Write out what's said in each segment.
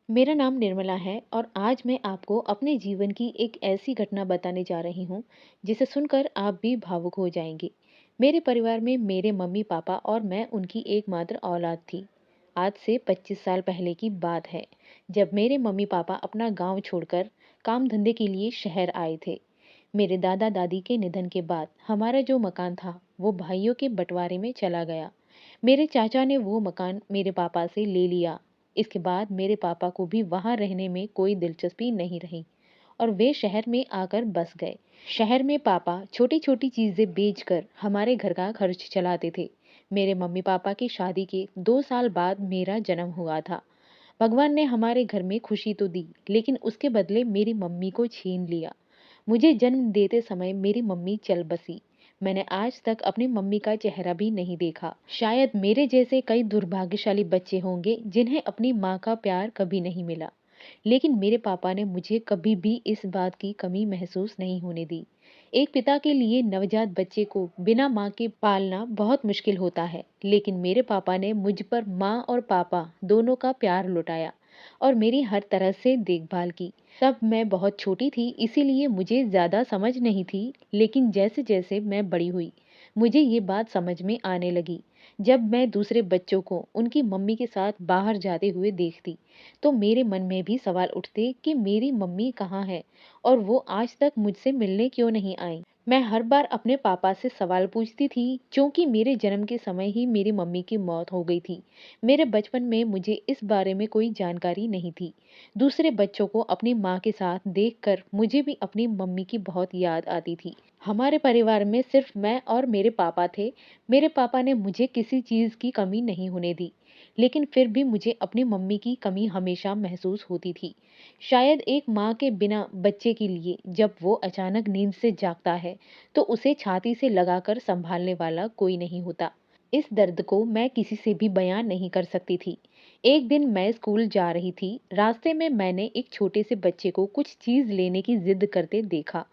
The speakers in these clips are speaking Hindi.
मेरा नाम निर्मला है और आज मैं आपको अपने जीवन की एक ऐसी घटना बताने जा रही हूँ जिसे सुनकर आप भी भावुक हो जाएंगे। मेरे परिवार में मेरे मम्मी पापा और मैं उनकी एकमात्र औलाद थी। आज से 25 साल पहले की बात है, जब मेरे मम्मी पापा अपना गांव छोड़कर काम धंधे के लिए शहर आए थे। मेरे दादा दादी के निधन के बाद हमारा जो मकान था वो भाइयों के बंटवारे में चला गया। मेरे चाचा ने वो मकान मेरे पापा से ले लिया। इसके बाद मेरे पापा को भी वहाँ रहने में कोई दिलचस्पी नहीं रही और वे शहर में आकर बस गए। शहर में पापा छोटी छोटी चीजें बेचकर हमारे घर का खर्च चलाते थे। मेरे मम्मी पापा की शादी के 2 साल बाद मेरा जन्म हुआ था। भगवान ने हमारे घर में खुशी तो दी, लेकिन उसके बदले मेरी मम्मी को छीन लिया। मुझे जन्म देते समय मेरी मम्मी चल बसी। मैंने आज तक अपनी मम्मी का चेहरा भी नहीं देखा। शायद मेरे जैसे कई दुर्भाग्यशाली बच्चे होंगे जिन्हें अपनी माँ का प्यार कभी नहीं मिला, लेकिन मेरे पापा ने मुझे कभी भी इस बात की कमी महसूस नहीं होने दी। एक पिता के लिए नवजात बच्चे को बिना माँ के पालना बहुत मुश्किल होता है, लेकिन मेरे पापा ने मुझ पर माँ और पापा दोनों का प्यार लुटाया और मेरी हर तरह से देखभाल की। तब मैं बहुत छोटी थी, इसीलिए मुझे ज्यादा समझ नहीं थी, लेकिन जैसे जैसे मैं बड़ी हुई मुझे ये बात समझ में आने लगी। जब मैं दूसरे बच्चों को उनकी मम्मी के साथ बाहर जाते हुए देखती तो मेरे मन में भी सवाल उठते कि मेरी मम्मी कहाँ है और वो आज तक मुझसे मिलने क्यों नहीं आई। मैं हर बार अपने पापा से सवाल पूछती थी, क्योंकि मेरे जन्म के समय ही मेरी मम्मी की मौत हो गई थी। मेरे बचपन में मुझे इस बारे में कोई जानकारी नहीं थी। दूसरे बच्चों को अपनी माँ के साथ देखकर मुझे भी अपनी मम्मी की बहुत याद आती थी। हमारे परिवार में सिर्फ मैं और मेरे पापा थे। मेरे पापा ने मुझे किसी चीज की कमी नहीं होने दी, लेकिन फिर भी मुझे अपनी मम्मी की कमी हमेशा महसूस होती थी। शायद एक माँ के बिना बच्चे के लिए जब वो अचानक नींद से जागता है तो उसे छाती से लगाकर संभालने वाला कोई नहीं होता। इस दर्द को मैं किसी से भी बयान नहीं कर सकती थी। एक दिन मैं स्कूल जा रही थी। रास्ते में मैंने एक छोटे से बच्चे को कुछ चीज लेने की जिद करते देखा।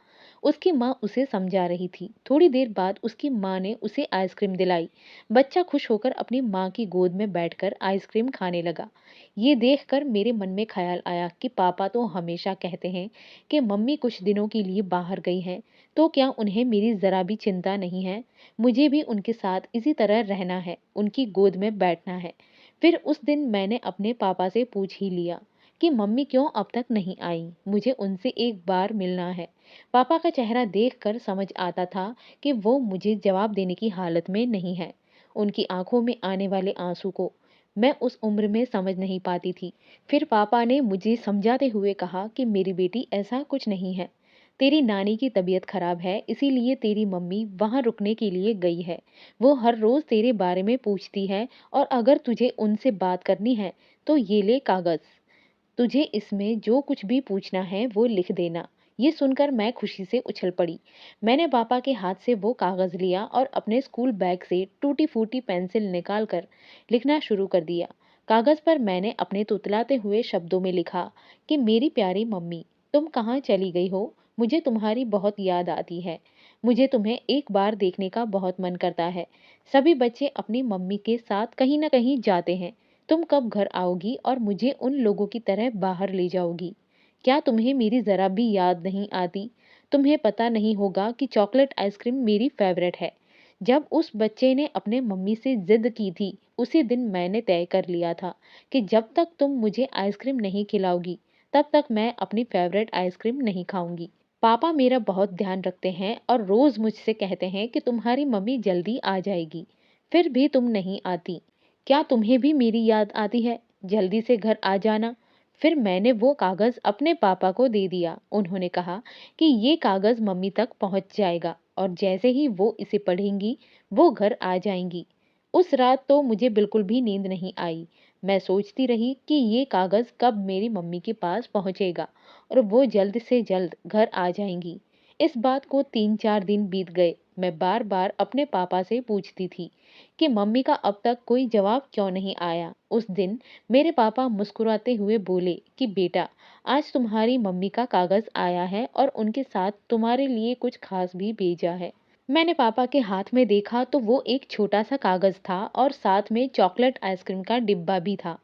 उसकी माँ उसे समझा रही थी। थोड़ी देर बाद उसकी माँ ने उसे आइसक्रीम दिलाई। बच्चा खुश होकर अपनी माँ की गोद में बैठकर आइसक्रीम खाने लगा। ये देखकर मेरे मन में ख्याल आया कि पापा तो हमेशा कहते हैं कि मम्मी कुछ दिनों के लिए बाहर गई हैं, तो क्या उन्हें मेरी जरा भी चिंता नहीं है। मुझे भी उनके साथ इसी तरह रहना है, उनकी गोद में बैठना है। फिर उस दिन मैंने अपने पापा से पूछ ही लिया कि मम्मी क्यों अब तक नहीं आई, मुझे उनसे एक बार मिलना है। पापा का चेहरा देखकर समझ आता था कि वो मुझे जवाब देने की हालत में नहीं है। उनकी आंखों में आने वाले आंसू को मैं उस उम्र में समझ नहीं पाती थी। फिर पापा ने मुझे समझाते हुए कहा कि मेरी बेटी, ऐसा कुछ नहीं है। तेरी नानी की तबीयत खराब है, इसीलिए तेरी मम्मी वहां रुकने के लिए गई है। वो हर रोज तेरे बारे में पूछती है और अगर तुझे उनसे बात करनी है तो ये ले कागज। तुझे इसमें जो कुछ भी पूछना है वो लिख देना। ये सुनकर मैं खुशी से उछल पड़ी। मैंने पापा के हाथ से वो कागज लिया और अपने स्कूल बैग से टूटी फूटी पेंसिल निकालकर लिखना शुरू कर दिया। कागज पर मैंने अपने तुतलाते हुए शब्दों में लिखा कि मेरी प्यारी मम्मी, तुम कहाँ चली गई हो। मुझे तुम्हारी बहुत याद आती है। मुझे तुम्हें एक बार देखने का बहुत मन करता है। सभी बच्चे अपनी मम्मी के साथ कहीं ना कहीं जाते हैं। तुम कब घर आओगी और मुझे उन लोगों की तरह बाहर ले जाओगी। क्या तुम्हें मेरी जरा भी याद नहीं आती। तुम्हें पता नहीं होगा कि चॉकलेट आइसक्रीम मेरी फेवरेट है। जब उस बच्चे ने अपने मम्मी से जिद की थी, उसी दिन मैंने तय कर लिया था कि जब तक तुम मुझे आइसक्रीम नहीं खिलाओगी तब तक मैं अपनी फेवरेट आइसक्रीम नहीं खाऊंगी। पापा मेरा बहुत ध्यान रखते हैं और रोज मुझसे कहते हैं कि तुम्हारी मम्मी जल्दी आ जाएगी, फिर भी तुम नहीं आती। क्या तुम्हें भी मेरी याद आती है? जल्दी से घर आ जाना। फिर मैंने वो कागज अपने पापा को दे दिया। उन्होंने कहा कि ये कागज मम्मी तक पहुंच जाएगा और जैसे ही वो इसे पढ़ेंगी वो घर आ जाएंगी। उस रात तो मुझे बिल्कुल भी नींद नहीं आई। मैं सोचती रही कि ये कागज कब मेरी मम्मी के पास पहुंचेगा और वो जल्द से जल्द घर आ जाएंगी। इस बात को 3-4 दिन बीत गए। मैं बार बार अपने पापा से पूछती थी कि मम्मी का अब तक कोई जवाब क्यों नहीं आया। उस दिन मेरे पापा मुस्कुराते हुए बोले कि बेटा, आज तुम्हारी मम्मी का कागज आया है और उनके साथ तुम्हारे लिए कुछ खास भी भेजा है। मैंने पापा के हाथ में देखा तो वो एक छोटा सा कागज था और साथ में चॉकलेट आइसक्रीम का डिब्बा भी था।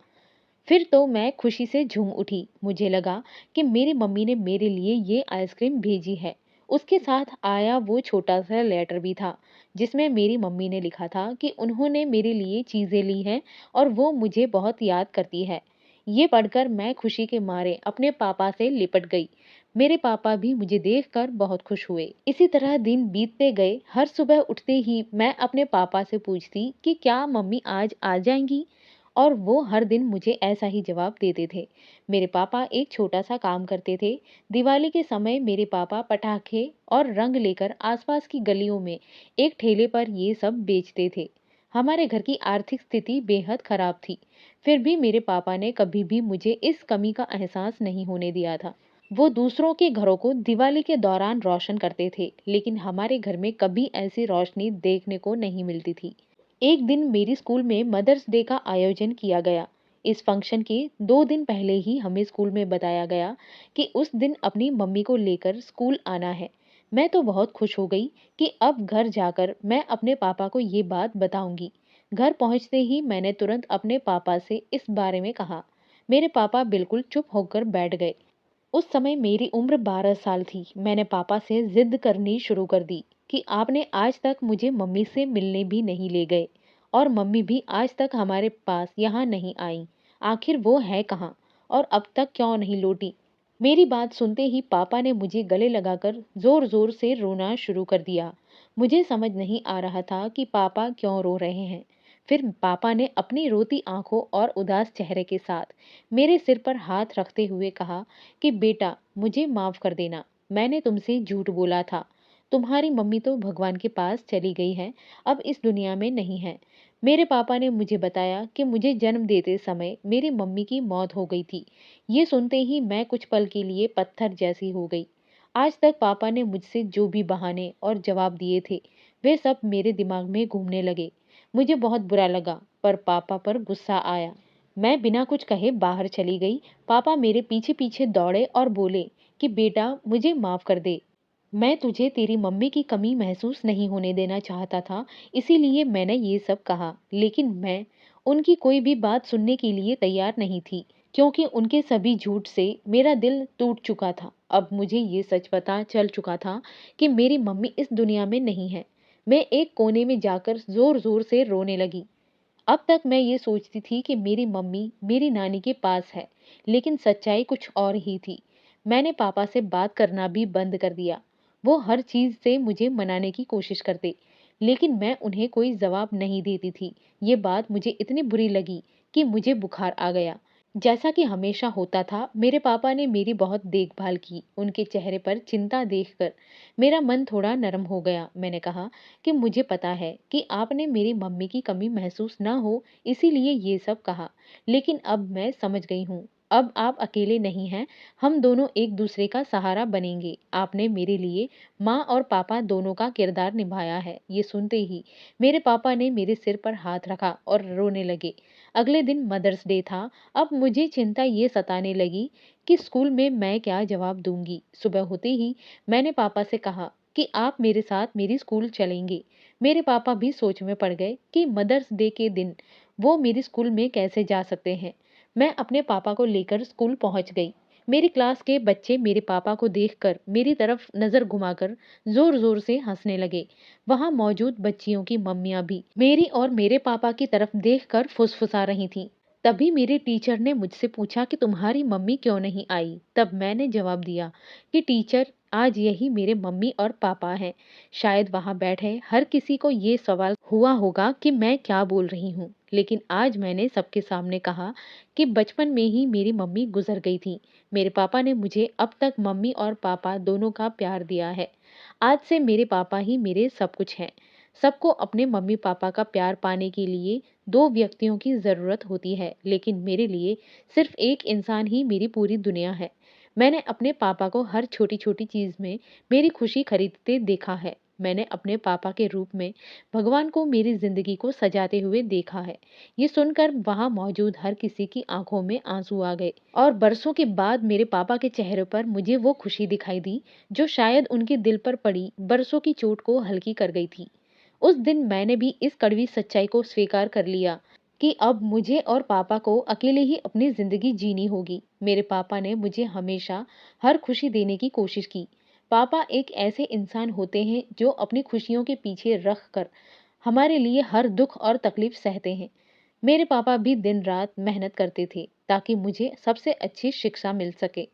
फिर तो मैं खुशी से झूम उठी। मुझे लगा कि मेरी मम्मी ने मेरे लिए ये आइसक्रीम भेजी है। उसके साथ आया वो छोटा-सा लेटर भी था, जिसमें मेरी मम्मी ने लिखा था कि उन्होंने मेरे लिए चीज़ें ली हैं और वो मुझे बहुत याद करती है। ये पढ़कर मैं खुशी के मारे अपने पापा से लिपट गई। मेरे पापा भी मुझे देखकर बहुत खुश हुए। इसी तरह दिन बीतते गए। हर सुबह उठते ही मैं अपने पापा से पूछती कि क्या मम्मी आज आ जाएँगी? और वो हर दिन मुझे ऐसा ही जवाब देते थे। मेरे पापा एक छोटा-सा काम करते थे। दिवाली के समय मेरे पापा पटाखे और रंग लेकर आसपास की गलियों में एक ठेले पर ये सब बेचते थे। हमारे घर की आर्थिक स्थिति बेहद खराब थी। फिर भी मेरे पापा ने कभी भी मुझे इस कमी का एहसास नहीं होने दिया था। वो दूसरों के घरों को दिवाली के दौरान रोशन करते थे, लेकिन हमारे घर में कभी ऐसी रोशनी देखने को नहीं मिलती थी। एक दिन मेरी स्कूल में मदर्स डे का आयोजन किया गया। इस फंक्शन के 2 दिन पहले ही हमें स्कूल में बताया गया कि उस दिन अपनी मम्मी को लेकर स्कूल आना है। मैं तो बहुत खुश हो गई कि अब घर जाकर मैं अपने पापा को ये बात बताऊंगी। घर पहुंचते ही मैंने तुरंत अपने पापा से इस बारे में कहा। मेरे पापा बिल्कुल चुप होकर बैठ गए। उस समय मेरी उम्र 12 साल थी। मैंने पापा से जिद करनी शुरू कर दी कि आपने आज तक मुझे मम्मी से मिलने भी नहीं ले गए और मम्मी भी आज तक हमारे पास यहाँ नहीं आई। आखिर वो है कहाँ और अब तक क्यों नहीं लौटी? मेरी बात सुनते ही पापा ने मुझे गले लगाकर जोर जोर से रोना शुरू कर दिया। मुझे समझ नहीं आ रहा था कि पापा क्यों रो रहे हैं। फिर पापा ने अपनी रोती आंखों और उदास चेहरे के साथ मेरे सिर पर हाथ रखते हुए कहा कि बेटा मुझे माफ कर देना। मैंने तुमसे झूठ बोला था। तुम्हारी मम्मी तो भगवान के पास चली गई है, अब इस दुनिया में नहीं है। मेरे पापा ने मुझे बताया कि मुझे जन्म देते समय मेरी मम्मी की मौत हो गई थी। ये सुनते ही मैं कुछ पल के लिए पत्थर जैसी हो गई। आज तक पापा ने मुझसे जो भी बहाने और जवाब दिए थे, वे सब मेरे दिमाग में घूमने लगे। मुझे बहुत बुरा लगा, पर पापा पर गुस्सा आया। मैं बिना कुछ कहे बाहर चली गई। पापा मेरे पीछे पीछे दौड़े और बोले कि बेटा मुझे माफ कर दे। मैं तुझे तेरी मम्मी की कमी महसूस नहीं होने देना चाहता था, इसीलिए मैंने ये सब कहा। लेकिन मैं उनकी कोई भी बात सुनने के लिए तैयार नहीं थी, क्योंकि उनके सभी झूठ से मेरा दिल टूट चुका था। अब मुझे ये सच पता चल चुका था कि मेरी मम्मी इस दुनिया में नहीं है। मैं एक कोने में जाकर जोर जोर से रोने लगी। अब तक मैं ये सोचती थी कि मेरी मम्मी मेरी नानी के पास है, लेकिन सच्चाई कुछ और ही थी। मैंने पापा से बात करना भी बंद कर दिया। वो हर चीज से मुझे मनाने की कोशिश करते, लेकिन मैं उन्हें कोई जवाब नहीं देती थी। ये बात मुझे इतनी बुरी लगी कि मुझे बुखार आ गया। जैसा कि हमेशा होता था, मेरे पापा ने मेरी बहुत देखभाल की। उनके चेहरे पर चिंता देखकर मेरा मन थोड़ा नरम हो गया। मैंने कहा कि मुझे पता है कि आपने मेरी मम्मी की कमी महसूस ना हो, इसीलिए ये सब कहा। लेकिन अब मैं समझ गई हूँ। अब आप अकेले नहीं हैं, हम दोनों एक दूसरे का सहारा बनेंगे। आपने मेरे लिए माँ और पापा दोनों का किरदार निभाया है। ये सुनते ही मेरे पापा ने मेरे सिर पर हाथ रखा और रोने लगे। अगले दिन मदर्स डे था। अब मुझे चिंता ये सताने लगी कि स्कूल में मैं क्या जवाब दूंगी। सुबह होते ही मैंने पापा से कहा कि आप मेरे साथ मेरी स्कूल चलेंगे। मेरे पापा भी सोच में पड़ गए कि मदर्स डे के दिन वो मेरी स्कूल में कैसे जा सकते हैं। मैं अपने पापा को लेकर स्कूल पहुंच गई। मेरी क्लास के बच्चे मेरे पापा को देखकर मेरी तरफ नजर घुमाकर जोर जोर से हंसने लगे। वहां मौजूद बच्चियों की मम्मियां भी मेरी और मेरे पापा की तरफ देखकर फुसफुसा रही थीं। तभी मेरे टीचर ने मुझसे पूछा कि तुम्हारी मम्मी क्यों नहीं आई। तब मैंने जवाब दिया कि टीचर, आज यही मेरे मम्मी और पापा हैं। शायद वहां बैठे हर किसी को ये सवाल हुआ होगा कि मैं क्या बोल रही हूँ, लेकिन आज मैंने सबके सामने कहा कि बचपन में ही मेरी मम्मी गुजर गई थी। मेरे पापा ने मुझे अब तक मम्मी और पापा दोनों का प्यार दिया है। आज से मेरे पापा ही मेरे सब कुछ हैं। सबको अपने मम्मी पापा का प्यार पाने के लिए दो व्यक्तियों की जरूरत होती है, लेकिन मेरे लिए सिर्फ एक इंसान ही मेरी पूरी दुनिया है। मैंने अपने पापा को हर छोटी छोटी चीज में मेरी खुशी खरीदते देखा है। मैंने अपने पापा के रूप में भगवान को मेरी जिंदगी को सजाते हुए देखा है। ये सुनकर वहां मौजूद हर किसी की आंखों में आंसू आ गए और बरसों के बाद मेरे पापा के चेहरे पर मुझे वो खुशी दिखाई दी जो शायद उनके दिल पर पड़ी बरसों की चोट को हल्की कर गई थी। उस दिन मैंने भी इस कड़वी सच्चाई को स्वीकार कर लिया कि अब मुझे और पापा को अकेले ही अपनी ज़िंदगी जीनी होगी। मेरे पापा ने मुझे हमेशा हर खुशी देने की कोशिश की। पापा एक ऐसे इंसान होते हैं जो अपनी खुशियों के पीछे रख कर हमारे लिए हर दुख और तकलीफ सहते हैं। मेरे पापा भी दिन-रात मेहनत करते थे ताकि मुझे सबसे अच्छी शिक्षा मिल सके।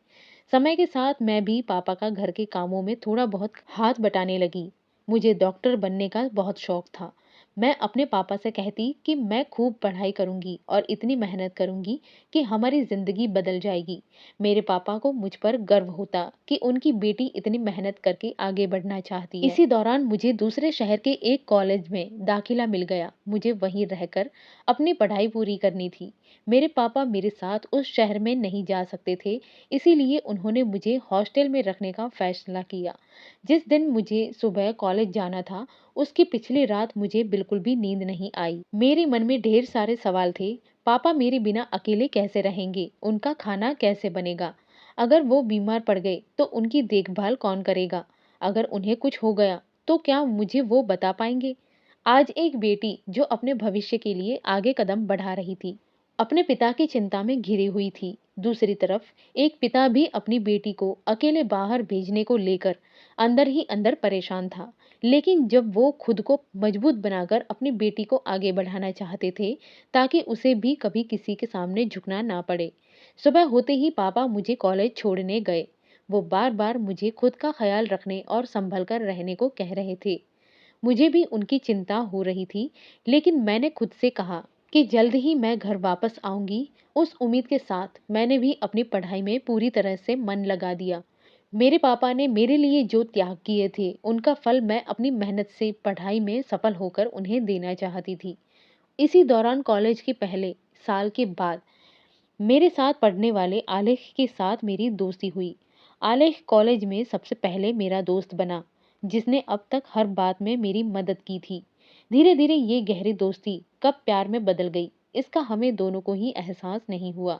समय के साथ मैं भी पापा का घर के कामों में थोड़ा बहुत हाथ बटाने लगी। मुझे डॉक्टर बनने का बहुत शौक था। मैं अपने पापा से कहती कि मैं खूब पढ़ाई करूंगी और इतनी मेहनत करूंगी कि हमारी जिंदगी बदल जाएगी। मेरे पापा को मुझ पर गर्व होता कि उनकी बेटी इतनी मेहनत करके आगे बढ़ना चाहती है। इसी दौरान मुझे दूसरे शहर के एक कॉलेज में दाखिला मिल गया। मुझे वहीं रहकर अपनी पढ़ाई पूरी करनी थी। मेरे पापा मेरे साथ उस शहर में नहीं जा सकते थे, इसीलिए उन्होंने मुझे हॉस्टल में रखने का फैसला किया। जिस दिन मुझे सुबह कॉलेज जाना था, उसकी पिछली रात मुझे बिल्कुल भी नींद नहीं आई। मेरे मन में ढेर सारे सवाल थे। पापा मेरे बिना अकेले कैसे रहेंगे? उनका खाना कैसे बनेगा? अगर वो बीमार पड़ गए तो उनकी देखभाल कौन करेगा? अगर उन्हें कुछ हो गया तो क्या मुझे वो बता पाएंगे? आज एक बेटी जो अपने भविष्य के लिए आगे कदम बढ़ा रही थी, अपने पिता की चिंता में घिरी हुई थी। दूसरी तरफ एक पिता भी अपनी बेटी को अकेले बाहर भेजने को लेकर अंदर ही अंदर परेशान था। लेकिन जब वो खुद को मजबूत बनाकर अपनी बेटी को आगे बढ़ाना चाहते थे ताकि उसे भी कभी किसी के सामने झुकना ना पड़े। सुबह होते ही पापा मुझे कॉलेज छोड़ने गए। वो बार बार मुझे खुद का ख्याल रखने और संभल कर रहने को कह रहे थे। मुझे भी उनकी चिंता हो रही थी, लेकिन मैंने खुद से कहा कि जल्द ही मैं घर वापस आऊंगी। उस उम्मीद के साथ मैंने भी अपनी पढ़ाई में पूरी तरह से मन लगा दिया। मेरे पापा ने मेरे लिए जो त्याग किए थे, उनका फल मैं अपनी मेहनत से पढ़ाई में सफल होकर उन्हें देना चाहती थी। इसी दौरान कॉलेज के पहले साल के बाद मेरे साथ पढ़ने वाले आलेख के साथ मेरी दोस्ती हुई। आलेख कॉलेज में सबसे पहले मेरा दोस्त बना, जिसने अब तक हर बात में मेरी मदद की थी। धीरे धीरे ये गहरी दोस्ती कब प्यार में बदल गई, इसका हमें दोनों को ही एहसास नहीं हुआ।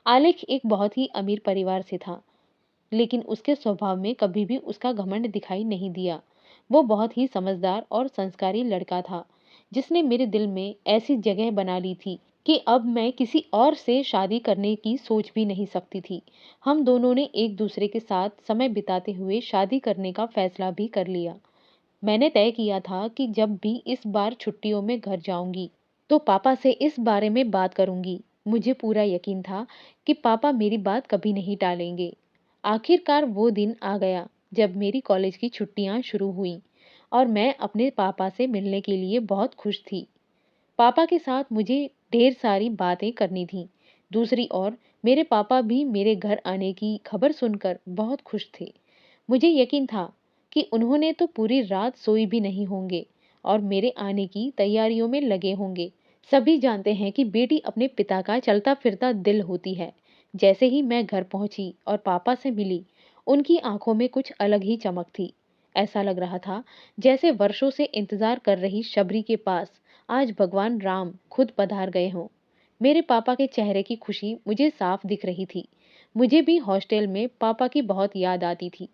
आलेख एक बहुत ही अमीर परिवार से था, लेकिन उसके स्वभाव में कभी भी उसका घमंड दिखाई नहीं दिया। वो बहुत ही समझदार और संस्कारी लड़का था, जिसने मेरे दिल में ऐसी जगह बना ली थी कि अब मैं किसी और से शादी करने की सोच भी नहीं सकती थी। हम दोनों ने एक दूसरे के साथ समय बिताते हुए शादी करने का फैसला भी कर लिया। मैंने तय किया था कि जब भी इस बार छुट्टियों में घर जाऊंगी, तो पापा से इस बारे में बात करूंगी। मुझे पूरा यकीन था कि पापा मेरी बात कभी नहीं टालेंगे। आखिरकार वो दिन आ गया जब मेरी कॉलेज की छुट्टियां शुरू हुईं और मैं अपने पापा से मिलने के लिए बहुत खुश थी। पापा के साथ मुझे ढेर सारी बातें करनी थी। दूसरी ओर मेरे पापा भी मेरे घर आने की खबर सुनकर बहुत खुश थे। मुझे यकीन था कि उन्होंने तो पूरी रात सोई भी नहीं होंगे और मेरे आने की तैयारियों में लगे होंगे। सभी जानते हैं कि बेटी अपने पिता का चलता फिरता दिल होती है। जैसे ही मैं घर पहुंची और पापा से मिली, उनकी आंखों में कुछ अलग ही चमक थी। ऐसा लग रहा था जैसे वर्षों से इंतजार कर रही शबरी के पास आज भगवान राम खुद पधार गए हों। मेरे पापा के चेहरे की खुशी मुझे साफ दिख रही थी। मुझे भी हॉस्टल में पापा की बहुत याद आती थी,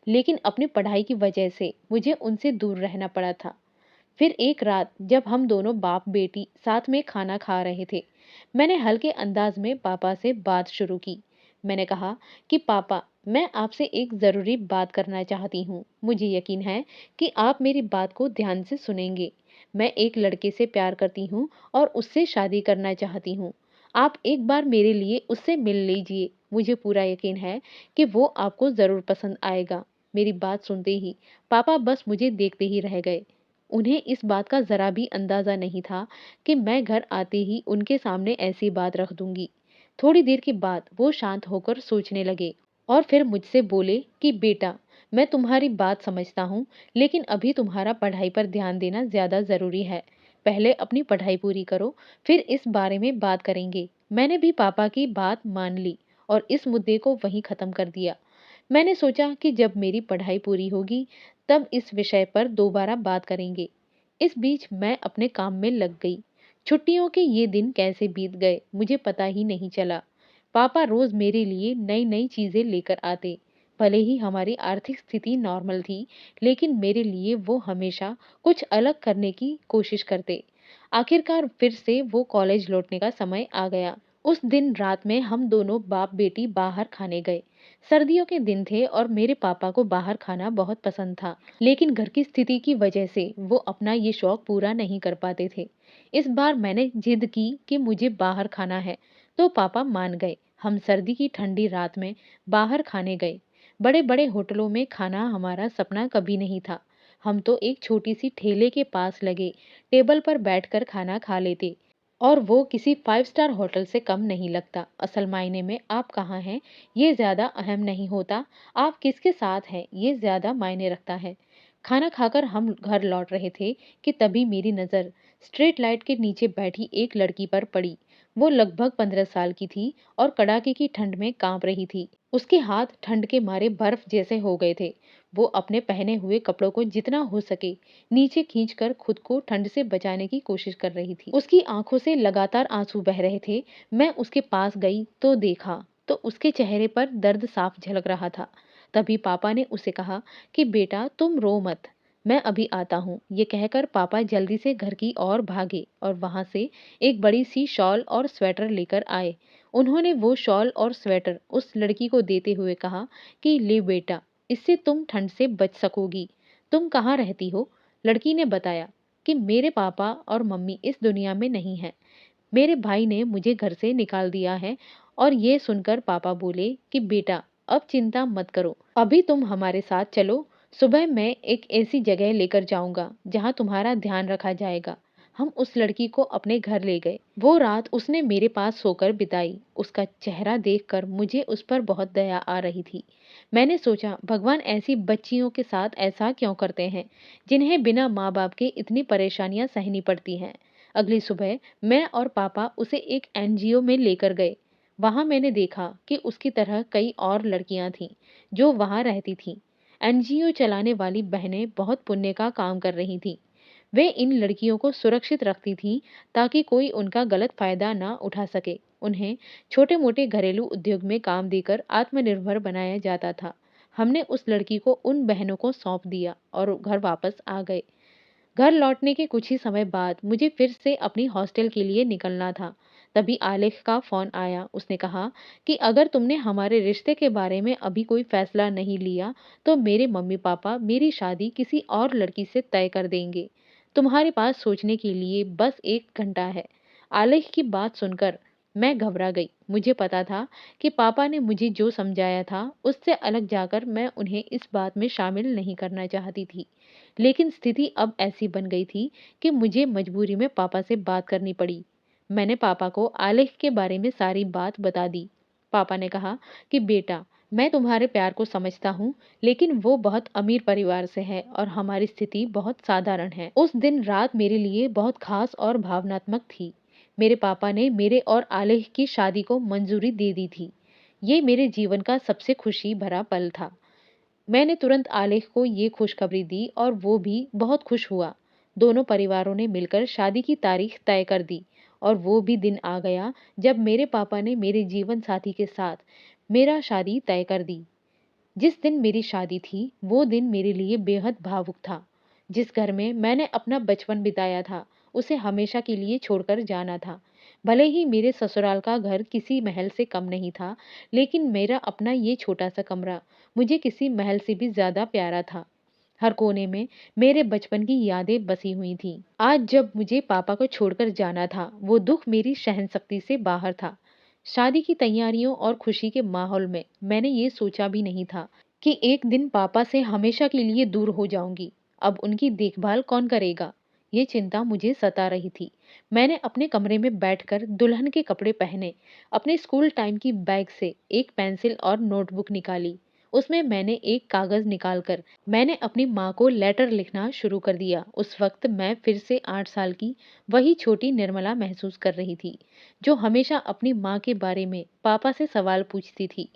लेकिन अपनी पढ़ाई की वजह से मुझे उनसे दूर रहना पड़ा था। फिर एक रात जब हम दोनों बाप बेटी साथ में खाना खा रहे थे, मैंने हल्के अंदाज में पापा से बात शुरू की। मैंने कहा कि पापा, मैं आपसे एक ज़रूरी बात करना चाहती हूँ। मुझे यकीन है कि आप मेरी बात को ध्यान से सुनेंगे। मैं एक लड़के से प्यार करती हूँ और उससे शादी करना चाहती हूँ। आप एक बार मेरे लिए उससे मिल लीजिए। मुझे पूरा यकीन है कि वो आपको ज़रूर पसंद आएगा। मेरी बात सुनते ही पापा बस मुझे देखते ही रह गए। उन्हें इस बात का ज़रा भी अंदाज़ा नहीं था कि मैं घर आते ही उनके सामने ऐसी बात रख दूंगी। थोड़ी देर के बाद वो शांत होकर सोचने लगे और फिर मुझसे बोले कि बेटा, मैं तुम्हारी बात समझता हूँ, लेकिन अभी तुम्हारा पढ़ाई पर ध्यान देना ज़्यादा ज़रूरी है। पहले अपनी पढ़ाई पूरी करो, फिर इस बारे में बात करेंगे। मैंने भी पापा की बात मान ली और इस मुद्दे को वहीं ख़त्म कर दिया। मैंने सोचा कि जब मेरी पढ़ाई पूरी होगी, तब इस विषय पर दोबारा बात करेंगे। इस बीच मैं अपने काम में लग गई। छुट्टियों के ये दिन कैसे बीत गए मुझे पता ही नहीं चला। पापा रोज मेरे लिए नई नई चीजें लेकर आते। भले ही हमारी आर्थिक स्थिति नॉर्मल थी, लेकिन मेरे लिए वो हमेशा कुछ अलग करने की कोशिश करते। आखिरकार फिर से वो कॉलेज लौटने का समय आ गया। उस दिन रात में हम दोनों बाप बेटी बाहर खाने गए। सर्दियों के दिन थे और मेरे पापा को बाहर खाना बहुत पसंद था, लेकिन घर की स्थिति की वजह से वो अपना ये शौक पूरा नहीं कर पाते थे। इस बार मैंने जिद की कि मुझे बाहर खाना है, तो पापा मान गए। हम सर्दी की ठंडी रात में बाहर खाने गए। बड़े बड़े होटलों में खाना हमारा सपना कभी नहीं था। हम तो एक छोटी सी ठेले के पास लगे टेबल पर बैठकर खाना खा लेते, और वो किसी 5 स्टार होटल से कम नहीं लगता। असल मायने में आप कहाँ हैं ये ज़्यादा अहम नहीं होता, आप किसके साथ हैं ये ज़्यादा मायने रखता है। खाना खाकर हम घर लौट रहे थे कि तभी मेरी नज़र स्ट्रीट लाइट के नीचे बैठी एक लड़की पर पड़ी। वो लगभग 15 साल की थी और कड़ाके की ठंड में कांप रही थी। उसके हाथ ठंड के मारे बर्फ जैसे हो गए थे। वो अपने पहने हुए कपड़ों को जितना हो सके नीचे खींचकर खुद को ठंड से बचाने की कोशिश कर रही थी। उसकी आंखों से लगातार आंसू बह रहे थे। मैं उसके पास गई तो देखा तो उसके चेहरे पर दर्द साफ झलक रहा था। तभी पापा ने उसे कहा कि बेटा तुम रो मत, मैं अभी आता हूँ। ये कहकर पापा जल्दी से घर की ओर भागे और वहां से एक बड़ी सी शॉल और स्वेटर लेकर आए। उन्होंने वो शॉल और स्वेटर उस लड़की को देते हुए कहा कि ले बेटा, इससे तुम ठंड से बच सकोगी। तुम कहाँ रहती हो? लड़की ने बताया कि मेरे पापा और मम्मी इस दुनिया में नहीं हैं। मेरे भाई ने मुझे घर से निकाल दिया है। और ये सुनकर पापा बोले कि बेटा अब चिंता मत करो, अभी तुम हमारे साथ चलो। सुबह मैं एक ऐसी जगह लेकर जाऊंगा जहां तुम्हारा ध्यान रखा जाएगा। हम उस लड़की को अपने घर ले गए। वो रात उसने मेरे पास सोकर बिताई। उसका चेहरा देखकर मुझे उस पर बहुत दया आ रही थी। मैंने सोचा भगवान ऐसी बच्चियों के साथ ऐसा क्यों करते हैं जिन्हें बिना माँ बाप के इतनी परेशानियां सहनी पड़ती हैं। अगली सुबह मैं और पापा उसे एक एनजीओ में लेकर गए। वहां मैंने देखा कि उसकी तरह कई और लड़कियां थीं जो वहां रहती थीं। एनजीओ चलाने वाली बहनें बहुत पुण्य का काम कर रही थीं। वे इन लड़कियों को सुरक्षित रखती थीं ताकि कोई उनका गलत फायदा ना उठा सके। उन्हें छोटे मोटे घरेलू उद्योग में काम देकर आत्मनिर्भर बनाया जाता था। हमने उस लड़की को उन बहनों को सौंप दिया और घर वापस आ गए। घर लौटने के कुछ ही समय बाद मुझे फिर से अपनी हॉस्टल के लिए निकलना था। तभी आलेख का फोन आया। उसने कहा कि अगर तुमने हमारे रिश्ते के बारे में अभी कोई फैसला नहीं लिया तो मेरे मम्मी पापा मेरी शादी किसी और लड़की से तय कर देंगे। तुम्हारे पास सोचने के लिए बस 1 घंटा है। आलेख की बात सुनकर मैं घबरा गई। मुझे पता था कि पापा ने मुझे जो समझाया था उससे अलग जाकर मैं उन्हें इस बात में शामिल नहीं करना चाहती थी। लेकिन स्थिति अब ऐसी बन गई थी कि मुझे मजबूरी में पापा से बात करनी पड़ी। मैंने पापा को आलेख के बारे में सारी बात बता दी। पापा ने कहा कि बेटा, मैं तुम्हारे प्यार को समझता हूँ, लेकिन वो बहुत अमीर परिवार से है और हमारी स्थिति बहुत साधारण है। उस दिन रात मेरे लिए बहुत खास और भावनात्मक थी। मेरे पापा ने मेरे और आलेख की शादी को मंजूरी दे दी थी। ये मेरे जीवन का सबसे खुशी भरा पल था। मैंने तुरंत आलेख को ये खुशखबरी दी और वो भी बहुत खुश हुआ। दोनों परिवारों ने मिलकर शादी की तारीख तय कर दी और वो भी दिन आ गया जब मेरे पापा ने मेरे जीवन साथी के साथ मेरा शादी तय कर दी। जिस दिन मेरी शादी थी वो दिन मेरे लिए बेहद भावुक था। जिस घर में मैंने अपना बचपन बिताया था उसे हमेशा के लिए छोड़कर जाना था। भले ही मेरे ससुराल का घर किसी महल से कम नहीं था, लेकिन मेरा अपना ये छोटा सा कमरा मुझे किसी महल से भी ज्यादा प्यारा था। हर कोने में मेरे बचपन की यादें बसी हुई थीं। आज जब मुझे पापा को छोड़कर जाना था, वो दुख मेरी सहनशक्ति से बाहर था। शादी की तैयारियों और खुशी के माहौल में मैंने ये सोचा भी नहीं था कि एक दिन पापा से हमेशा के लिए दूर हो जाऊंगी। अब उनकी देखभाल कौन करेगा? ये चिंता मुझे सता रही थी। मैंने अपने कमरे में बैठकर दुल्हन के कपड़े पहने, अपने स्कूल टाइम की बैग से एक पेंसिल और नोटबुक निकाली। उसमें मैंने एक कागज निकालकर मैंने अपनी माँ को लेटर लिखना शुरू कर दिया। उस वक्त मैं फिर से 8 साल की वही छोटी निर्मला महसूस कर रही थी, जो हमेशा अपनी माँ के बारे में पापा से सवाल पूछती थी।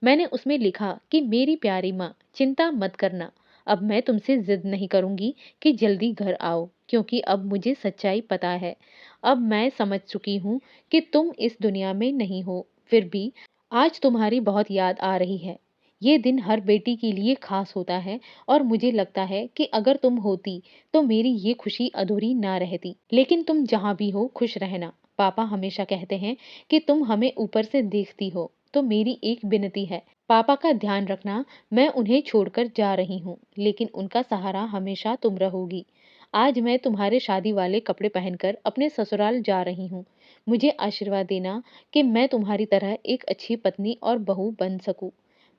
मैंने उसमें लिखा कि मेरी प्यारी माँ, चिंता मत करना। अब मैं तुमसे जिद नहीं करूंगी कि जल्दी घर आओ, क्योंकि अब मुझे सच्चाई पता है। अब मैं समझ चुकी हूँ कि तुम इस दुनिया में नहीं हो। फिर भी आज तुम्हारी बहुत याद आ रही है। ये दिन हर बेटी के लिए खास होता है और मुझे लगता है कि अगर तुम होती तो मेरी ये खुशी अधूरी ना रहती। लेकिन तुम जहाँ भी हो खुश रहना। पापा हमेशा कहते हैं कि तुम हमें ऊपर से देखती हो, तो मेरी एक विनती है, पापा का ध्यान रखना। मैं उन्हें छोड़कर जा रही हूँ, लेकिन उनका सहारा हमेशा तुम रहोगी। आज मैं तुम्हारे शादी वाले कपड़े पहनकर अपने ससुराल जा रही हूँ। मुझे आशीर्वाद देना कि मैं तुम्हारी तरह एक अच्छी पत्नी और बहू बन सकूं।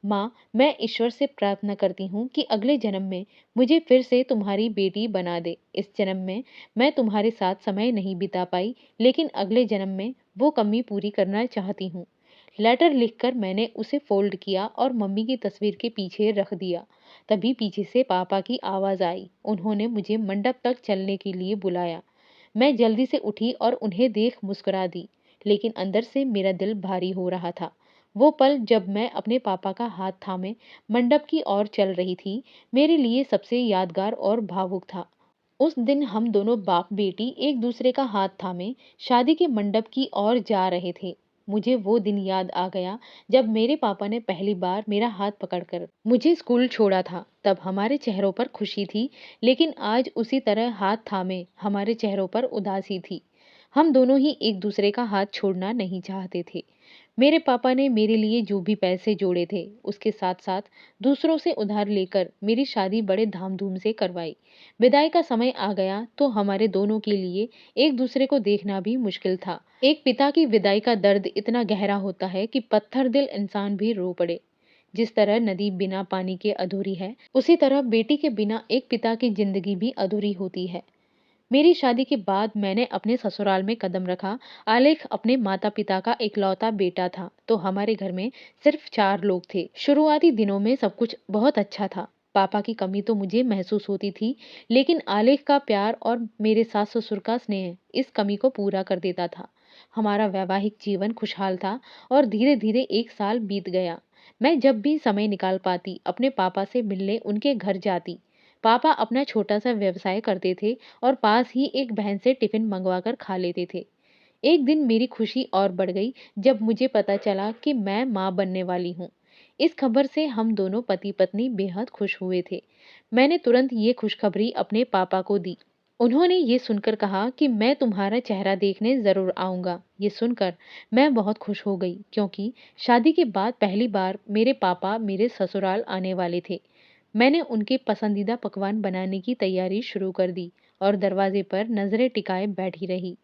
माँ, मैं ईश्वर से प्रार्थना करती हूँ कि अगले जन्म में मुझे फिर से तुम्हारी बेटी बना दे। इस जन्म में मैं तुम्हारे साथ समय नहीं बिता पाई, लेकिन अगले जन्म में वो कमी पूरी करना चाहती हूँ। लेटर लिखकर मैंने उसे फोल्ड किया और मम्मी की तस्वीर के पीछे रख दिया। तभी पीछे से पापा की आवाज आई। उन्होंने मुझे मंडप तक चलने के लिए बुलाया। मैं जल्दी से उठी और उन्हें देख मुस्कुरा दी, लेकिन अंदर से मेरा दिल भारी हो रहा था। वो पल जब मैं अपने पापा का हाथ थामे मंडप की ओर चल रही थी, मेरे लिए सबसे यादगार और भावुक था। उस दिन हम दोनों बाप बेटी एक दूसरे का हाथ थामे शादी के मंडप की ओर जा रहे थे। मुझे वो दिन याद आ गया जब मेरे पापा ने पहली बार मेरा हाथ पकड़कर मुझे स्कूल छोड़ा था। तब हमारे चेहरों पर खुशी थी, लेकिन आज उसी तरह हाथ थामे हमारे चेहरों पर उदासी थी। हम दोनों ही एक दूसरे का हाथ छोड़ना नहीं चाहते थे। मेरे पापा ने मेरे लिए जो भी पैसे जोड़े थे, उसके साथ साथ दूसरों से उधार लेकर मेरी शादी बड़े धामधूम से करवाई। विदाई का समय आ गया तो हमारे दोनों के लिए एक दूसरे को देखना भी मुश्किल था। एक पिता की विदाई का दर्द इतना गहरा होता है कि पत्थर दिल इंसान भी रो पड़े। जिस तरह नदी बिना पानी के अधूरी है, उसी तरह बेटी के बिना एक पिता की जिंदगी भी अधूरी होती है। मेरी शादी के बाद मैंने अपने ससुराल में कदम रखा। आलेख अपने माता पिता का इकलौता बेटा था, तो हमारे घर में सिर्फ 4 लोग थे। शुरुआती दिनों में सब कुछ बहुत अच्छा था। पापा की कमी तो मुझे महसूस होती थी, लेकिन आलेख का प्यार और मेरे सास ससुर का स्नेह इस कमी को पूरा कर देता था। हमारा वैवाहिक जीवन खुशहाल था और धीरे धीरे 1 साल बीत गया। मैं जब भी समय निकाल पाती अपने पापा से मिलने उनके घर जाती। पापा अपना छोटा सा व्यवसाय करते थे और पास ही एक बहन से टिफिन मंगवा कर खा लेते थे। एक दिन मेरी खुशी और बढ़ गई जब मुझे पता चला कि मैं माँ बनने वाली हूँ। इस खबर से हम दोनों पति पत्नी बेहद खुश हुए थे। मैंने तुरंत ये खुशखबरी अपने पापा को दी। उन्होंने ये सुनकर कहा कि मैं तुम्हारा चेहरा देखने जरूर आऊंगा। ये सुनकर मैं बहुत खुश हो गई, क्योंकि शादी के बाद पहली बार मेरे पापा मेरे ससुराल आने वाले थे। मैंने उनके पसंदीदा पकवान बनाने की तैयारी शुरू कर दी और दरवाजे पर नजरें टिकाए बैठी रही।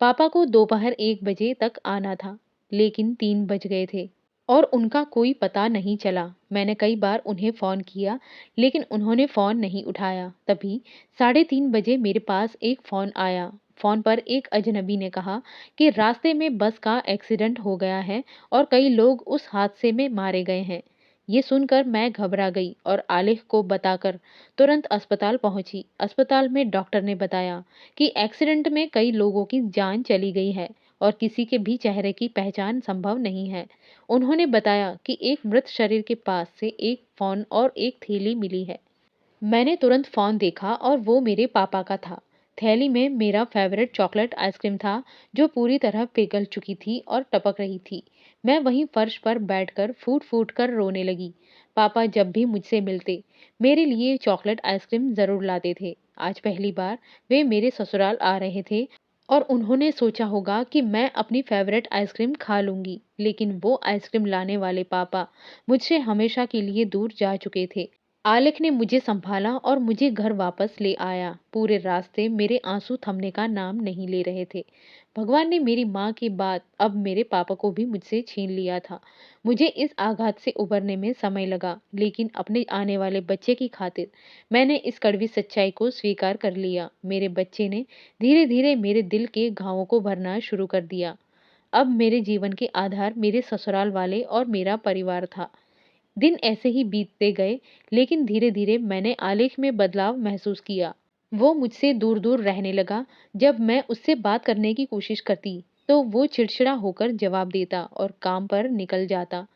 पापा को दोपहर 1 बजे तक आना था, लेकिन 3 बज गए थे और उनका कोई पता नहीं चला। मैंने कई बार उन्हें फोन किया, लेकिन उन्होंने फोन नहीं उठाया। तभी 3:30 बजे मेरे पास एक फोन आया। फोन पर एक अजनबी ने कहा कि रास्ते में बस का एक्सीडेंट हो गया है और कई लोग उस हादसे में मारे गए हैं। ये सुनकर मैं घबरा गई और आलिफ को बताकर तुरंत अस्पताल पहुंची। अस्पताल में डॉक्टर ने बताया कि एक्सीडेंट में कई लोगों की जान चली गई है और किसी के भी चेहरे की पहचान संभव नहीं है। उन्होंने बताया कि एक मृत शरीर के पास से एक फोन और एक थैली मिली है। मैंने तुरंत फोन देखा और वो मेरे पापा का था। थैली में मेरा फेवरेट चॉकलेट आइसक्रीम था, जो पूरी तरह पिघल चुकी थी और टपक रही थी। मैं वहीं फर्श पर बैठकर फूट फूट कर रोने लगी। पापा जब भी मुझसे मिलते मेरे लिए चॉकलेट आइसक्रीम जरूर लाते थे। आज पहली बार वे मेरे ससुराल आ रहे थे और उन्होंने सोचा होगा कि मैं अपनी फेवरेट आइसक्रीम खा लूंगी, लेकिन वो आइसक्रीम लाने वाले पापा मुझसे हमेशा के लिए दूर जा चुके थे। आलेख ने मुझे संभाला और मुझे घर वापस ले आया। पूरे रास्ते मेरे आंसू थमने का नाम नहीं ले रहे थे। भगवान ने मेरी माँ के बाद अब मेरे पापा को भी मुझसे छीन लिया था। मुझे इस आघात से उबरने में समय लगा, लेकिन अपने आने वाले बच्चे की खातिर मैंने इस कड़वी सच्चाई को स्वीकार कर लिया। मेरे बच्चे ने धीरे धीरे मेरे दिल के घावों को भरना शुरू कर दिया। अब मेरे जीवन के आधार मेरे ससुराल वाले और मेरा परिवार था। दिन ऐसे ही बीतते गए, लेकिन धीरे धीरे मैंने आलेख में बदलाव महसूस किया। वो मुझसे दूर दूर रहने लगा। जब मैं उससे बात करने की कोशिश करती तो वो चिड़चिड़ा होकर जवाब देता और काम पर निकल जाता।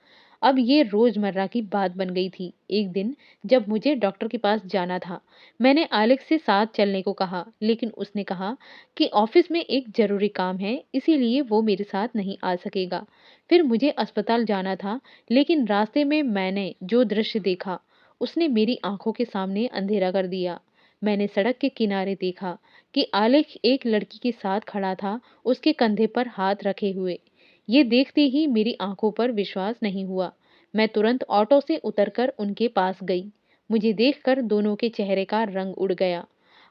अब ये रोजमर्रा की बात बन गई थी। एक दिन जब मुझे डॉक्टर के पास जाना था, मैंने आलेख से साथ चलने को कहा, लेकिन उसने कहा कि ऑफिस में एक जरूरी काम है, इसीलिए वो मेरे साथ नहीं आ सकेगा। फिर मुझे अस्पताल जाना था, लेकिन रास्ते में मैंने जो दृश्य देखा, उसने मेरी आंखों के सामने अंधेरा कर दिया। मैंने सड़क के किनारे देखा कि आलेख एक लड़की के साथ खड़ा था, उसके कंधे पर हाथ रखे हुए। ये देखते ही मेरी आंखों पर विश्वास नहीं हुआ। मैं तुरंत ऑटो से उतरकर उनके पास गई। मुझे देखकर दोनों के चेहरे का रंग उड़ गया।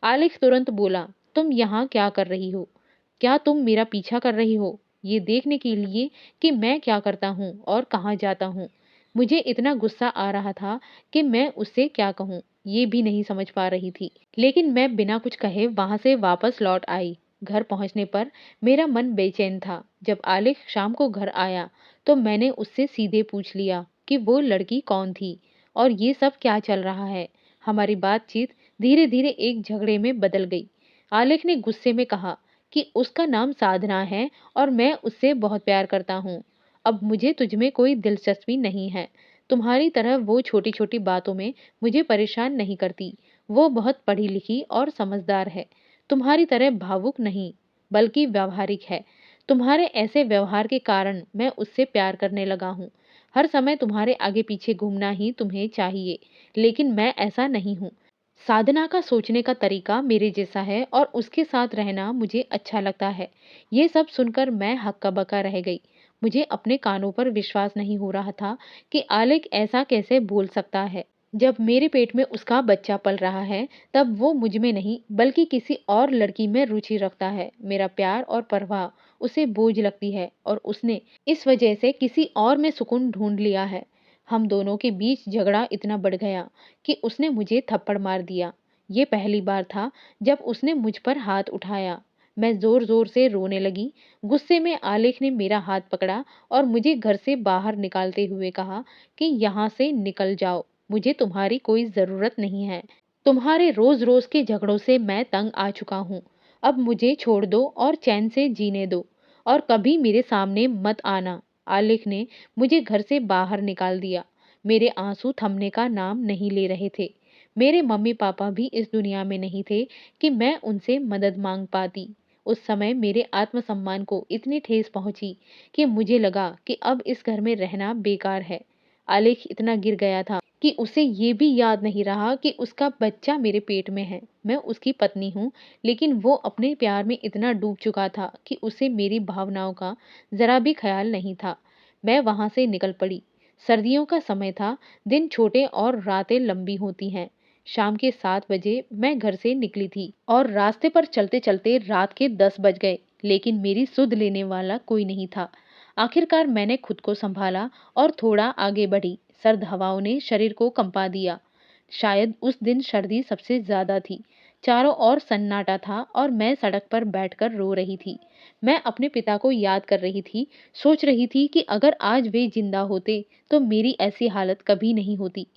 आलेख तुरंत बोला, तुम यहाँ क्या कर रही हो? क्या तुम मेरा पीछा कर रही हो, ये देखने के लिए कि मैं क्या करता हूँ और कहाँ जाता हूँ? मुझे इतना गुस्सा आ रहा था कि मैं उससे क्या कहूँ, ये भी नहीं समझ पा रही थी। लेकिन मैं बिना कुछ कहे वहां से वापस लौट आई। घर पहुंचने पर मेरा मन बेचैन था। जब आलिफ शाम को घर आया तो मैंने उससे सीधे पूछ लिया कि वो लड़की कौन थी और ये सब क्या चल रहा है। हमारी बातचीत धीरे धीरे एक झगड़े में बदल गई। आलिफ ने गुस्से में कहा कि उसका नाम साधना है और मैं उससे बहुत प्यार करता हूँ। अब मुझे तुझमें कोई दिलचस्पी नहीं है। तुम्हारी तरह वो छोटी छोटी बातों में मुझे परेशान नहीं करती। वो बहुत पढ़ी लिखी और समझदार है, तुम्हारी तरह भावुक नहीं, बल्कि व्यावहारिक है। तुम्हारे ऐसे व्यवहार के कारण मैं उससे प्यार करने लगा हूँ। हर समय तुम्हारे आगे पीछे घूमना ही तुम्हें चाहिए, लेकिन मैं ऐसा नहीं हूँ। साधना का सोचने का तरीका मेरे जैसा है और उसके साथ रहना मुझे अच्छा लगता है। ये सब सुनकर मैं हक्का बक्का रह गई। मुझे अपने कानों पर विश्वास नहीं हो रहा था कि आलिक ऐसा कैसे बोल सकता है। जब मेरे पेट में उसका बच्चा पल रहा है, तब वो मुझ में नहीं बल्कि किसी और लड़की में रुचि रखता है। मेरा प्यार और परवाह उसे बोझ लगती है और उसने इस वजह से किसी और में सुकून ढूंढ लिया है। हम दोनों के बीच झगड़ा इतना बढ़ गया कि उसने मुझे थप्पड़ मार दिया। ये पहली बार था जब उसने मुझ पर हाथ उठाया। मैं जोर जोर से रोने लगी। गुस्से में आलेख ने मेरा हाथ पकड़ा और मुझे घर से बाहर निकालते हुए कहा कि यहाँ से निकल जाओ, मुझे तुम्हारी कोई जरूरत नहीं है। तुम्हारे रोज रोज के झगड़ों से मैं तंग आ चुका हूँ। अब मुझे छोड़ दो और चैन से जीने दो और कभी मेरे सामने मत आना। आलेख ने मुझे घर से बाहर निकाल दिया। मेरे आंसू थमने का नाम नहीं ले रहे थे। मेरे मम्मी पापा भी इस दुनिया में नहीं थे कि मैं उनसे मदद मांग पाती। उस समय मेरे आत्मसम्मान को इतनी ठेस पहुंची कि मुझे लगा कि अब इस घर में रहना बेकार है। आलेख इतना गिर गया था कि उसे ये भी याद नहीं रहा कि उसका बच्चा मेरे पेट में है। मैं उसकी पत्नी हूँ, लेकिन वो अपने प्यार में इतना डूब चुका था कि उसे मेरी भावनाओं का जरा भी ख्याल नहीं था। मैं वहां से निकल पड़ी। सर्दियों का समय था, दिन छोटे और रातें लंबी होती हैं। शाम के 7 बजे मैं घर से निकली थी और रास्ते पर चलते चलते रात के 10 बज गए, लेकिन मेरी सुध लेने वाला कोई नहीं था। आखिरकार मैंने खुद को संभाला और थोड़ा आगे बढ़ी। सर्द हवाओं ने शरीर को कंपा दिया। शायद उस दिन सर्दी सबसे ज्यादा थी। चारों ओर सन्नाटा था और मैं सड़क पर बैठकर रो रही थी। मैं अपने पिता को याद कर रही थी, सोच रही थी कि अगर आज वे जिंदा होते तो मेरी ऐसी हालत कभी नहीं होती।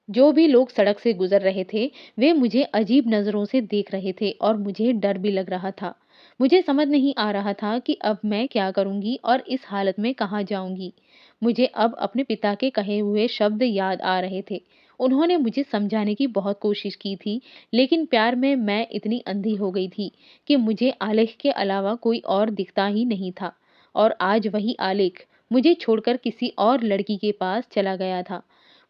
जो भी लोग सड़क से गुजर रहे थे, वे मुझे अजीब नजरों से देख रहे थे और मुझे डर भी लग रहा था। मुझे समझ नहीं आ रहा था कि अब मैं क्या करूंगी और इस हालत में कहाँ जाऊंगी। मुझे अब अपने पिता के कहे हुए शब्द याद आ रहे थे। उन्होंने मुझे समझाने की बहुत कोशिश की थी, लेकिन प्यार में मैं इतनी अंधी हो गई थी कि मुझे आलेख के अलावा कोई और दिखता ही नहीं था। और आज वही आलेख मुझे छोड़कर किसी और लड़की के पास चला गया था।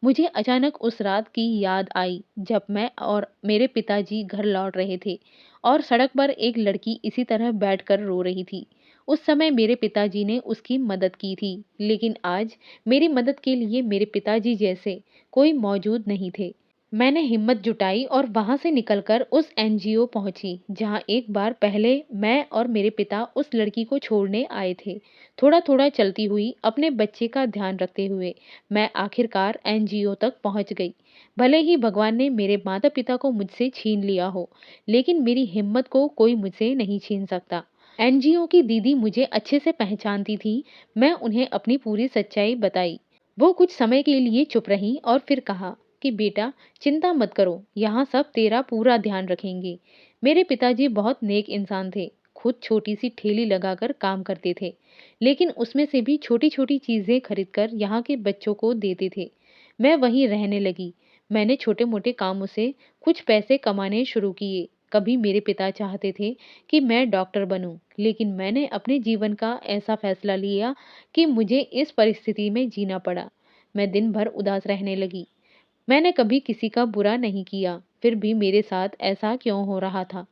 मुझे अचानक उस रात की याद आई जब मैं और मेरे पिताजी घर लौट रहे थे और सड़क पर एक लड़की इसी तरह बैठकर रो रही थी। उस समय मेरे पिताजी ने उसकी मदद की थी, लेकिन आज मेरी मदद के लिए मेरे पिताजी जैसे कोई मौजूद नहीं थे। मैंने हिम्मत जुटाई और वहां से निकलकर उस एनजीओ पहुंची जहां एक बार पहले मैं और मेरे पिता उस लड़की को छोड़ने आए थे। थोड़ा थोड़ा चलती हुई अपने बच्चे का ध्यान रखते हुए मैं आखिरकार एनजीओ तक पहुंच गई। भले ही भगवान ने मेरे माता पिता को मुझसे छीन लिया हो, लेकिन मेरी हिम्मत को कोई मुझसे नहीं छीन सकता। एनजीओ की दीदी मुझे अच्छे से पहचानती थी। मैं उन्हें अपनी पूरी सच्चाई बताई। वो कुछ समय के लिए चुप रही और फिर कहा कि बेटा, चिंता मत करो, यहाँ सब तेरा पूरा ध्यान रखेंगे। मेरे पिताजी बहुत नेक इंसान थे, खुद छोटी सी ठेली लगाकर काम करते थे, लेकिन उसमें से भी छोटी छोटी चीजें खरीदकर यहाँ के बच्चों को देते थे। मैं वहीं रहने लगी। मैंने छोटे मोटे कामों से कुछ पैसे कमाने शुरू किए। कभी मेरे पिता चाहते थे कि मैं डॉक्टर बनूं, लेकिन मैंने अपने जीवन का ऐसा फैसला लिया कि मुझे इस परिस्थिति में जीना पड़ा। मैं दिन भर उदास रहने लगी। मैंने कभी किसी का बुरा नहीं किया, फिर भी मेरे साथ ऐसा क्यों हो रहा था?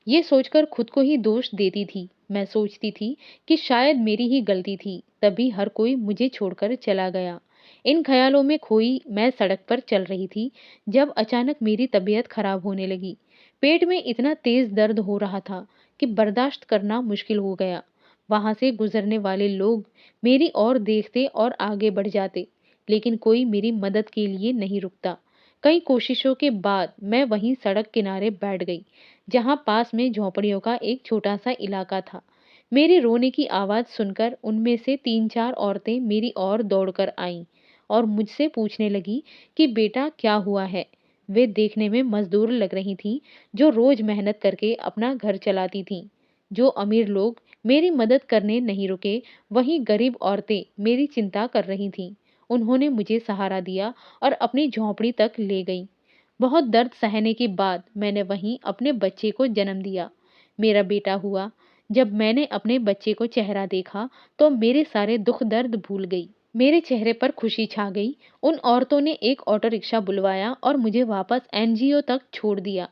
ये सोचकर खुद को ही दोष देती थी। मैं सोचती थी कि शायद मेरी ही गलती थी, तभी हर कोई मुझे छोड़कर चला गया। इन ख्यालों में खोई मैं सड़क पर चल रही थी जब अचानक मेरी तबीयत खराब होने लगी। पेट में इतना तेज दर्द हो रहा था कि बर्दाश्त करना मुश्किल हो गया। वहां से गुजरने वाले लोग मेरी ओर देखते और आगे बढ़ जाते, लेकिन कोई मेरी मदद के लिए नहीं रुकता। कई कोशिशों के बाद मैं वहीं सड़क किनारे बैठ गई, जहां पास में झोंपड़ियों का एक छोटा सा इलाका था। मेरे रोने की आवाज सुनकर उनमें से 3-4 औरतें मेरी ओर दौड़कर आईं और मुझसे पूछने लगी कि बेटा क्या हुआ है। वे देखने में मजदूर लग रही थीं, जो रोज मेहनत करके अपना घर चलाती थीं। जो अमीर लोग मेरी मदद करने नहीं रुके, वहीं गरीब औरतें मेरी चिंता कर रही थीं। उन्होंने मुझे सहारा दिया और अपनी झोंपड़ी तक ले गईं। बहुत दर्द सहने के बाद मैंने वहीं अपने बच्चे को जन्म दिया। मेरा बेटा हुआ। जब मैंने अपने बच्चे को चेहरा देखा तो मेरे सारे दुख दर्द भूल गई। मेरे चेहरे पर खुशी छा गई। उन औरतों ने एक ऑटो रिक्शा बुलवाया और मुझे वापस एनजीओ तक छोड़ दिया।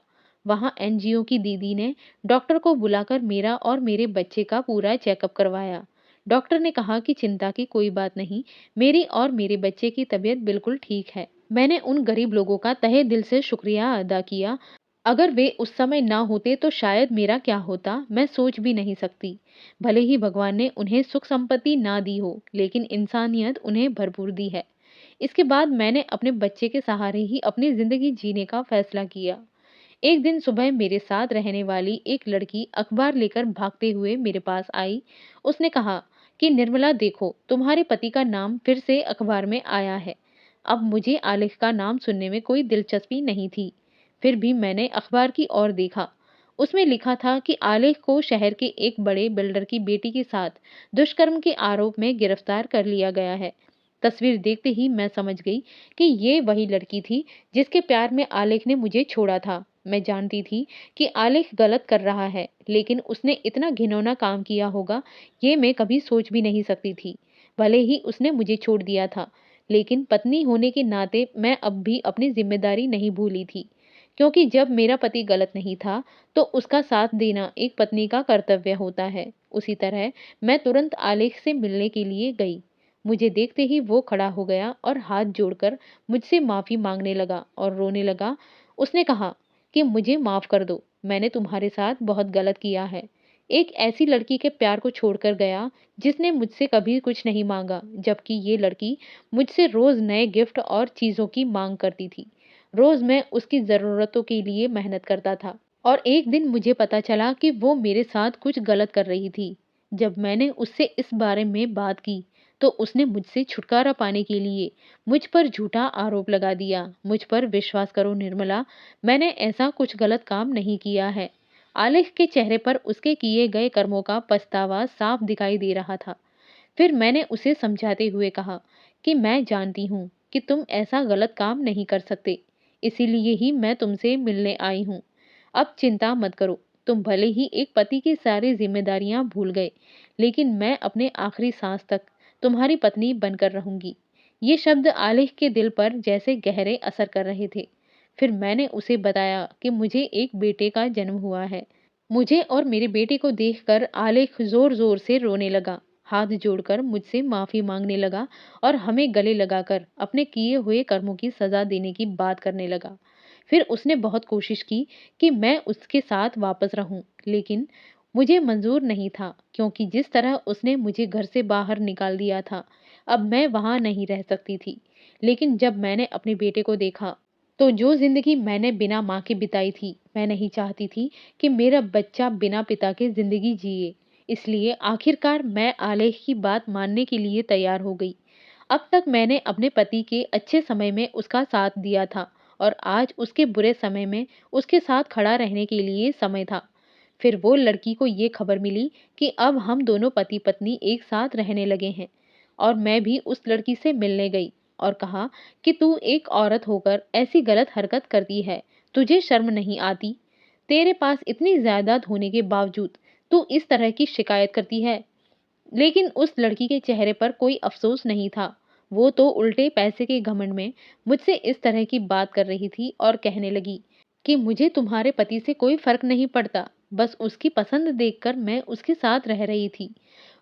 वहां एनजीओ की दीदी ने डॉक्टर को बुलाकर मेरा और मेरे बच्चे का पूरा चेकअप करवाया। डॉक्टर ने कहा कि चिंता की कोई बात नहीं, मेरी और मेरे बच्चे की तबीयत बिल्कुल ठीक है। मैंने उन गरीब लोगों का तहे दिल से शुक्रिया अदा किया। अगर वे उस समय ना होते तो शायद मेरा क्या होता, मैं सोच भी नहीं सकती। भले ही भगवान ने उन्हें सुख संपत्ति ना दी हो, लेकिन इंसानियत उन्हें भरपूर दी है। इसके बाद मैंने अपने बच्चे के सहारे ही अपनी जिंदगी जीने का फैसला किया। एक दिन सुबह मेरे साथ रहने वाली एक लड़की अखबार लेकर भागते हुए मेरे पास आई। उसने कहा कि निर्मला देखो, तुम्हारे पति का नाम फिर से अखबार में आया है। अब मुझे आलेख का नाम सुनने में कोई दिलचस्पी नहीं थी, फिर भी मैंने अखबार की ओर देखा। उसमें लिखा था कि आलेख को शहर के एक बड़े बिल्डर की बेटी के साथ दुष्कर्म के आरोप में गिरफ्तार कर लिया गया है। तस्वीर देखते ही मैं समझ गई कि ये वही लड़की थी जिसके प्यार में आलेख ने मुझे छोड़ा था। मैं जानती थी कि आलेख गलत कर रहा है, लेकिन उसने इतना घिनौना काम किया होगा, ये मैं कभी सोच भी नहीं सकती थी। भले ही उसने मुझे छोड़ दिया था, लेकिन पत्नी होने के नाते मैं अब भी अपनी जिम्मेदारी नहीं भूली थी। क्योंकि जब मेरा पति गलत नहीं था, तो उसका साथ देना एक पत्नी का कर्तव्य होता है। उसी तरह मैं तुरंत आलेख से मिलने के लिए गई। मुझे देखते ही वो खड़ा हो गया और हाथ जोड़कर मुझसे माफी मांगने लगा और रोने लगा। उसने कहा कि मुझे माफ कर दो, मैंने तुम्हारे साथ बहुत गलत किया है। एक ऐसी लड़की के प्यार को छोड़कर गया जिसने मुझसे कभी कुछ नहीं मांगा, जबकि ये लड़की मुझसे रोज नए गिफ्ट और चीजों की मांग करती थी। रोज मैं उसकी जरूरतों के लिए मेहनत करता था और एक दिन मुझे पता चला कि वो मेरे साथ कुछ गलत कर रही थी। जब मैंने उससे इस बारे में बात की, तो उसने मुझसे छुटकारा पाने के लिए मुझ पर झूठा आरोप लगा दिया। मुझ पर विश्वास करो निर्मला, मैंने ऐसा कुछ गलत काम नहीं किया है। आलेख के चेहरे पर उसके किए गए कर्मों का पछतावा साफ दिखाई दे रहा था। फिर मैंने उसे समझाते हुए कहा कि मैं जानती हूँ कि तुम ऐसा गलत काम नहीं कर सकते, इसीलिए ही मैं तुमसे मिलने आई हूँ। अब चिंता मत करो, तुम भले ही एक पति की सारी जिम्मेदारियां भूल गए, लेकिन मैं अपने आखिरी सांस तक तुम्हारी पत्नी बनकर रहूंगी। ये शब्द आलेख के दिल पर जैसे गहरे असर कर रहे थे। फिर मैंने उसे बताया कि मुझे एक बेटे का जन्म हुआ है। मुझे और मेरे बेटे को देखकर आलेख जोर जोर से रोने लगा, हाथ जोड़कर मुझसे माफी मांगने लगा और हमें गले लगाकर अपने किए हुए कर्मों की सजा देने की बात करने लगा। फिर उसने बहुत कोशिश की कि मैं उसके साथ वापस रहूं, लेकिन मुझे मंजूर नहीं था, क्योंकि जिस तरह उसने मुझे घर से बाहर निकाल दिया था, अब मैं वहां नहीं रह सकती थी। लेकिन जब मैंने अपने बेटे को देखा, तो जो जिंदगी मैंने बिना माँ के बिताई थी, मैं नहीं चाहती थी कि मेरा बच्चा बिना पिता के जिंदगी जिए। इसलिए आखिरकार मैं आलेख की बात मानने के लिए तैयार हो गई। अब तक मैंने अपने पति के अच्छे समय में उसका साथ दिया था और आज उसके बुरे समय में उसके साथ खड़ा रहने के लिए समय था। फिर वो लड़की को ये खबर मिली कि अब हम दोनों पति पत्नी एक साथ रहने लगे हैं और मैं भी उस लड़की से मिलने गई और कहा कि तू एक औरत होकर ऐसी गलत हरकत करती है, तुझे शर्म नहीं आती? तेरे पास इतनी जायदाद होने के बावजूद तू इस तरह की शिकायत करती है। लेकिन उस लड़की के चेहरे पर कोई अफ़सोस नहीं था। वो तो उल्टे पैसे के घमंड में मुझसे इस तरह की बात कर रही थी और कहने लगी कि मुझे तुम्हारे पति से कोई फ़र्क नहीं पड़ता, बस उसकी पसंद देखकर मैं उसके साथ रह रही थी।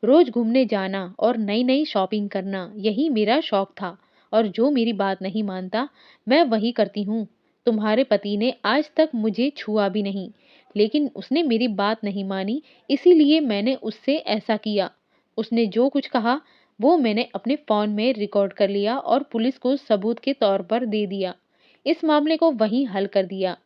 रोज़ घूमने जाना और नई-नई शॉपिंग करना यही मेरा शौक था और जो मेरी बात नहीं मानता, मैं वही करती हूँ। तुम्हारे पति ने आज तक मुझे छुआ भी नहीं, लेकिन उसने मेरी बात नहीं मानी, इसीलिए मैंने उससे ऐसा किया। उसने जो कुछ कहा वो मैंने अपने फ़ोन में रिकॉर्ड कर लिया और पुलिस को सबूत के तौर पर दे दिया। इस मामले को वहीं हल कर दिया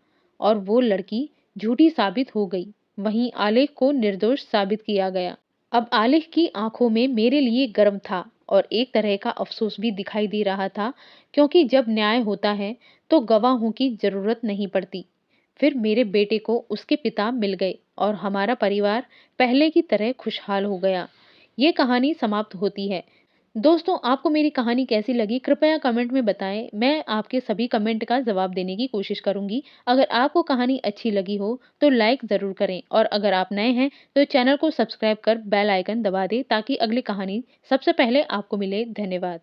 और वो लड़की झूठी साबित हो गई। वहीं आलेख को निर्दोष साबित किया गया। अब आलेख की आंखों में मेरे लिए गर्व था और एक तरह का अफसोस भी दिखाई दे रहा था, क्योंकि जब न्याय होता है तो गवाहों की जरूरत नहीं पड़ती। फिर मेरे बेटे को उसके पिता मिल गए और हमारा परिवार पहले की तरह खुशहाल हो गया। ये कहानी समाप्त होती है। दोस्तों, आपको मेरी कहानी कैसी लगी कृपया कमेंट में बताएं। मैं आपके सभी कमेंट का जवाब देने की कोशिश करूंगी। अगर आपको कहानी अच्छी लगी हो तो लाइक ज़रूर करें और अगर आप नए हैं तो चैनल को सब्सक्राइब कर बेल आइकन दबा दें ताकि अगली कहानी सबसे पहले आपको मिले। धन्यवाद।